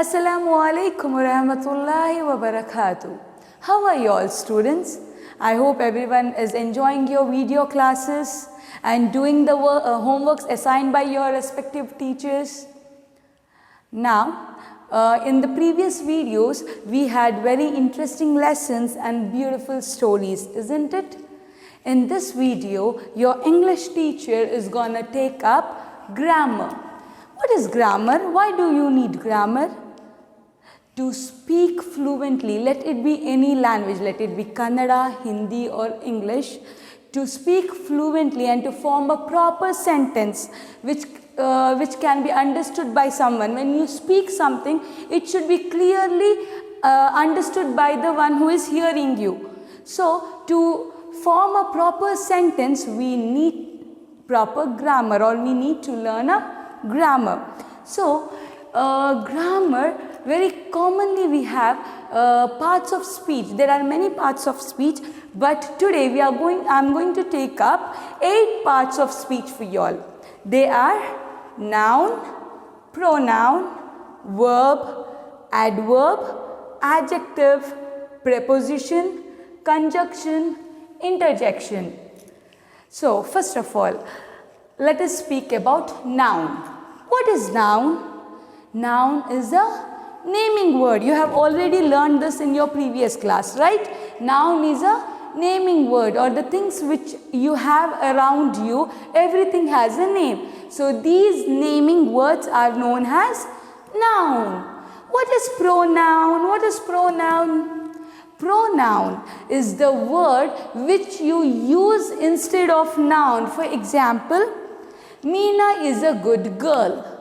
Assalamu alaikum wa rahmatullahi wa barakatuh. How are you all, students? I hope everyone is enjoying your video classes and doing the homeworks assigned by your respective teachers. Now, in the previous videos, we had very interesting lessons and beautiful stories, isn't it? In this video, your English teacher is gonna take up grammar. What is grammar? Why do you need grammar? To speak fluently, let it be any language, let it be Kannada, Hindi or English. To speak fluently and to form a proper sentence which can be understood by someone. When you speak something, it should be clearly understood by the one who is hearing you. So, to form a proper sentence, we need proper grammar, or we need to learn a grammar. So, grammar, very commonly we have parts of speech. There are many parts of speech, but today I'm going to take up 8 parts of speech for you all. They are noun, pronoun, verb, adverb, adjective, preposition, conjunction, interjection. So, first of all, let us speak about noun. What is noun? Noun is a naming word. You have already learned this in your previous class, right? Noun is a naming word, or the things which you have around you, everything has a name. So, these naming words are known as noun. What is pronoun? What is pronoun? Pronoun is the word which you use instead of noun. For example, Meena is a good girl.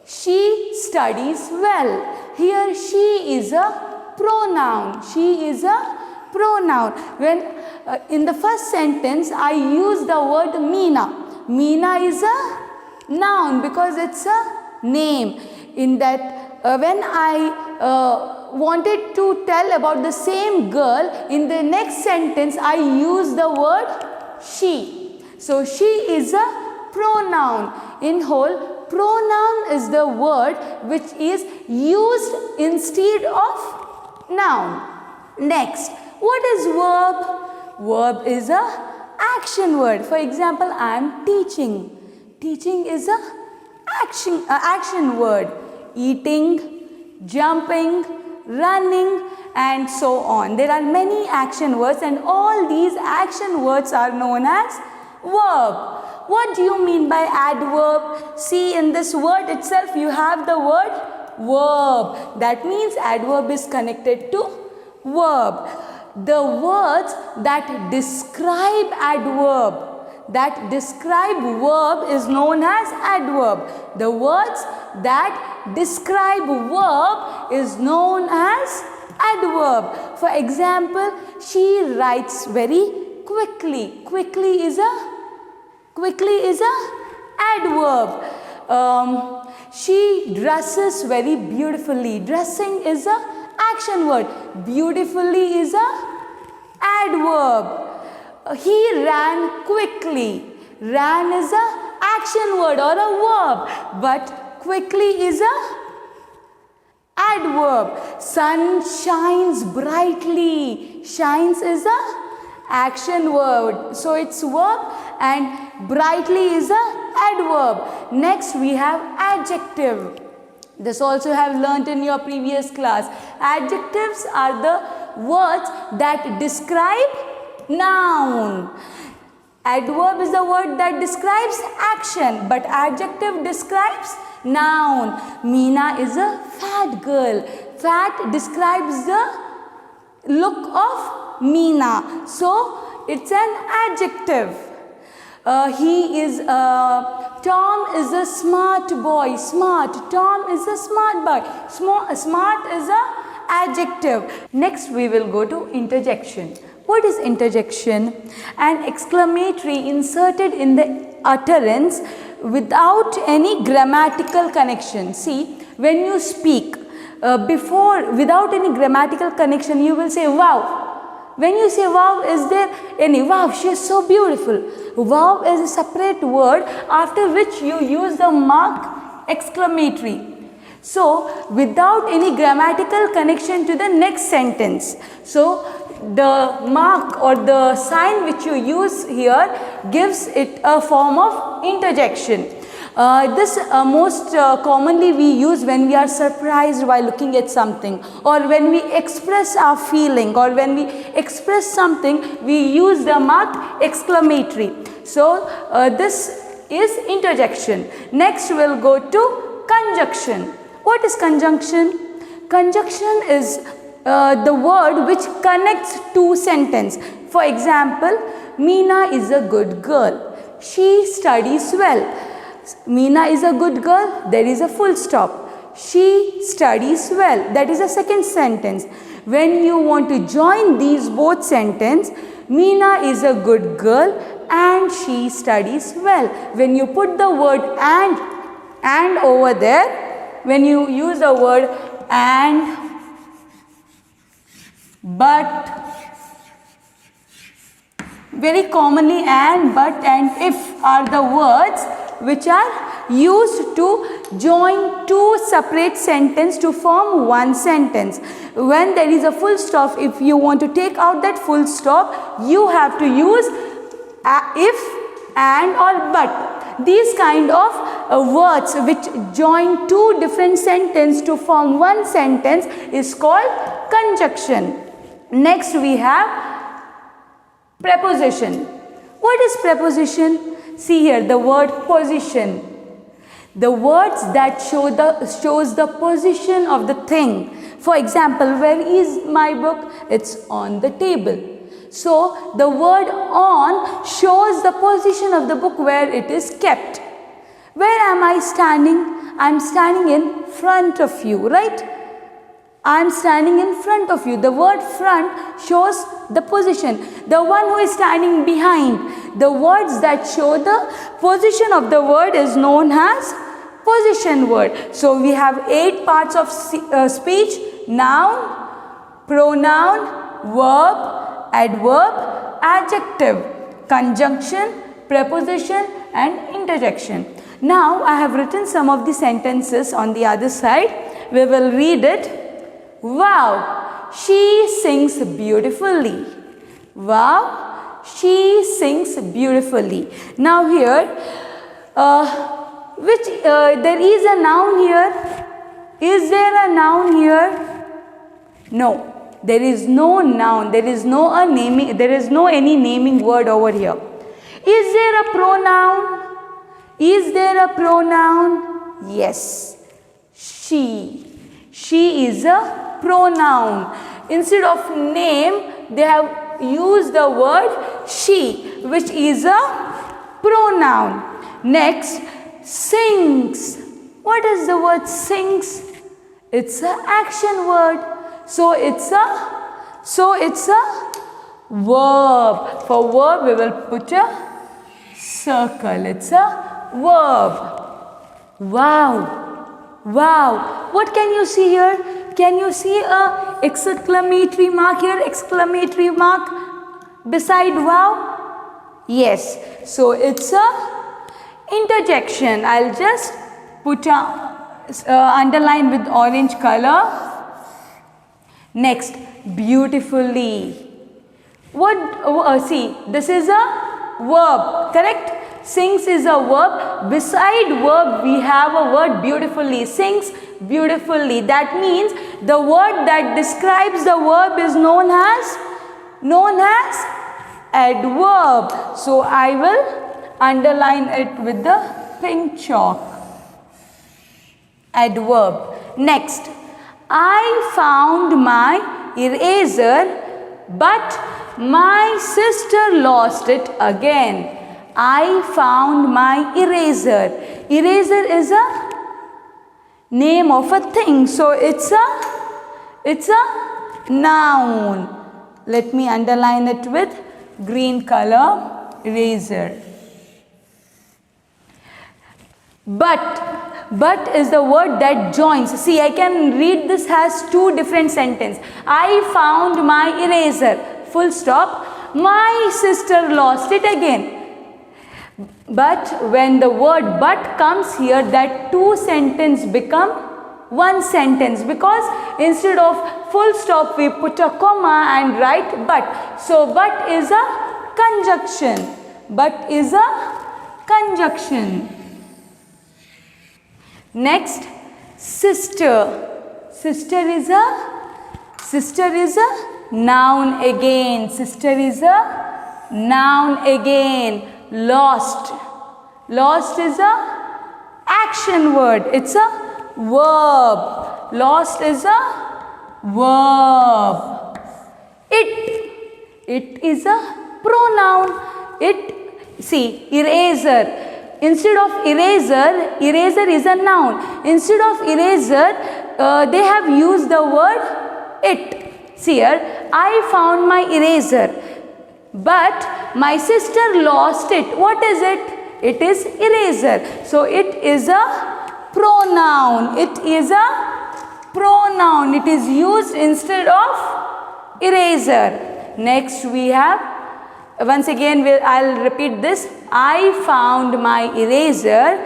She studies well. Here she is a pronoun. She is a pronoun. When in the first sentence I use the word Meena. Meena is a noun because it's a name. In that when I wanted to tell about the same girl, in the next sentence I use the word she. So, she is a pronoun. In whole, pronoun is the word which is used instead of noun. Next, what is verb? Verb is a action word. For example, I am teaching. Teaching is a action word. Eating, jumping, running, and so on. There are many action words, and all these action words are known as verb. What do you mean by adverb? See, in this word itself you have the word verb. That means adverb is connected to verb. The words that describe verb is known as adverb. The words that describe verb is known as adverb. For example, she writes very quickly. Quickly is a adverb. She dresses very beautifully. Dressing is a action word. Beautifully is a adverb. He ran quickly. Ran is a action word or a verb, but quickly is a adverb. Sun shines brightly. Shines is a action word. So, it's verb, and brightly is a adverb. Next, we have adjective. This also have learnt in your previous class. Adjectives are the words that describe noun. Adverb is the word that describes action, but adjective describes noun. Meena is a fat girl. Fat describes the look of Meena. So, it's an adjective. Tom is a smart boy. Smart. Tom is a smart boy. Smart is a adjective. Next, we will go to interjection. What is interjection? An exclamatory inserted in the utterance without any grammatical connection. See, when you speak, without any grammatical connection, you will say wow. When you say wow, is there any wow, she is so beautiful. Wow is a separate word after which you use the mark exclamatory. So without any grammatical connection to the next sentence. So the mark or the sign which you use here gives it a form of interjection. This most commonly we use when we are surprised while looking at something, or when we express our feeling, or when we express something, we use the mark exclamatory. So this is interjection. Next we'll go to conjunction. What is conjunction? Conjunction is the word which connects two sentences. For example, Meena is a good girl. She studies well. Meena is a good girl. There is a full stop. She studies well. That is a second sentence. When you want to join these both sentences, Meena is a good girl and she studies well. When you put the word and over there, when you use the word and, but, very commonly and, but and if are the words which are used to join two separate sentences to form one sentence. When there is a full stop, if you want to take out that full stop, you have to use if, and or but. These kind of words which join two different sentences to form one sentence is called conjunction. Next we have preposition. What is preposition? See here the word position. The words that shows the position of the thing. For example, where is my book? It's on the table. So the word on shows the position of the book where it is kept. Where am I standing? I am standing in front of you, right? I am standing in front of you. The word front shows the position. The one who is standing behind. The words that show the position of the word is known as position word. So we have 8 parts of speech: noun, pronoun, verb, adverb, adjective, conjunction, preposition and interjection. Now I have written some of the sentences on the other side. We will read it. Wow, she sings beautifully. Wow, she sings beautifully. Now here, there is a noun here. Is there a noun here? No, there is no noun. There is no any naming word over here. Is there a pronoun? Is there a pronoun? Yes, she. She is a pronoun. Instead of name, they have used the word she, which is a pronoun. Next, sings. What is the word sings? It's an action word. So it's a verb. For verb, we will put a circle. It's a verb. Wow. Wow. What can you see here? Can you see a exclamatory mark here? Exclamatory mark beside wow? Yes. So it's a interjection. I'll just put a underline with orange color. Next, beautifully. What? See, this is a verb, correct? Sings is a verb. Beside verb, we have a word beautifully. Sings beautifully. That means the word that describes the verb is known as adverb. So I will underline it with the pink chalk. Adverb. Next, I found my eraser, but my sister lost it again. I found my eraser. Eraser is a name of a thing. So it's a noun. Let me underline it with green color. Eraser. But is the word that joins. See, I can read this as two different sentences. I found my eraser. Full stop. My sister lost it again. But when the word but comes here, that two sentences become one sentence, because instead of full stop we put a comma and write but. So but is a conjunction. But is a conjunction. Next, sister. Sister is a noun again. Sister is a noun again. Lost. Lost is a action word. It's a verb. Lost is a verb. It is a pronoun. See, eraser. Instead of eraser, eraser is a noun. Instead of eraser, they have used the word it. See here, I found my eraser, but my sister lost it. What is it? It is eraser. So it is a pronoun. It is a pronoun. It is used instead of eraser. Next we have, once again I'll repeat this. I found my eraser,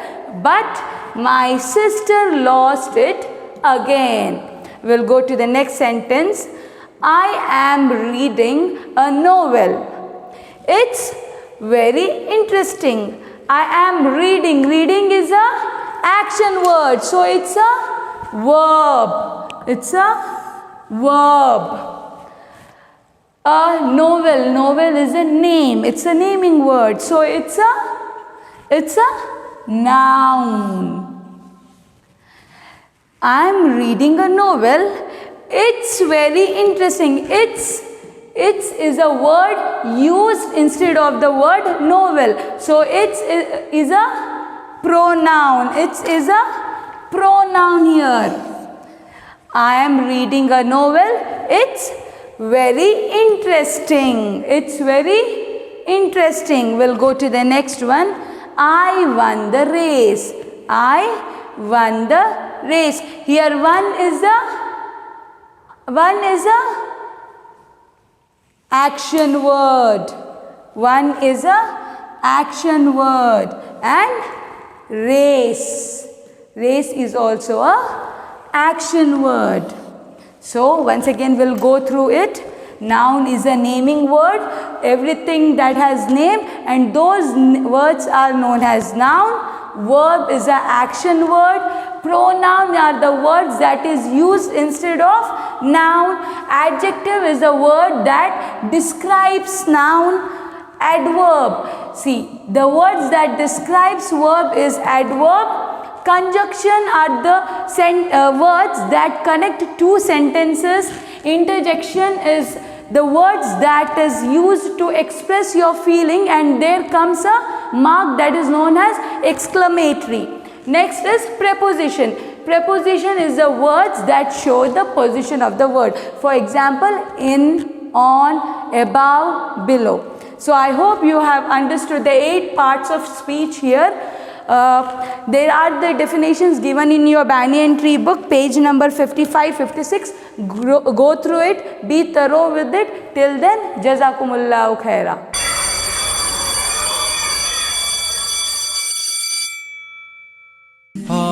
but my sister lost it again. We'll go to the next sentence. I am reading a novel. It's very interesting. I am reading. Reading is a action word. So it's a verb. It's a verb. A novel. Novel is a name. It's a naming word. So it's a noun. I am reading a novel. It's very interesting. It's is a word used instead of the word novel. So it is a pronoun. It is a pronoun here. I am reading a novel. It's very interesting. It's very interesting. We'll go to the next one. I won the race. I won the race. Here one is a action word. One is a action word. And race. Race is also a action word. So once again we'll go through it. Noun is a naming word. Everything that has name and those words are known as noun. Verb is an action word. Pronoun are the words that is used instead of noun. Adjective is a word that describes noun. Adverb. See, the words that describes verb is adverb. Conjunction are the words that connect two sentences. Interjection is the words that is used to express your feeling, and there comes a mark that is known as exclamatory. Next is preposition. Preposition is the words that show the position of the word. For example, in, on, above, below. So I hope you have understood the 8 parts of speech here. There are the definitions given in your banyan tree book, page number 55, 56. Go through it, be thorough with it. Till then, Jazakumullahu khaira. Oh.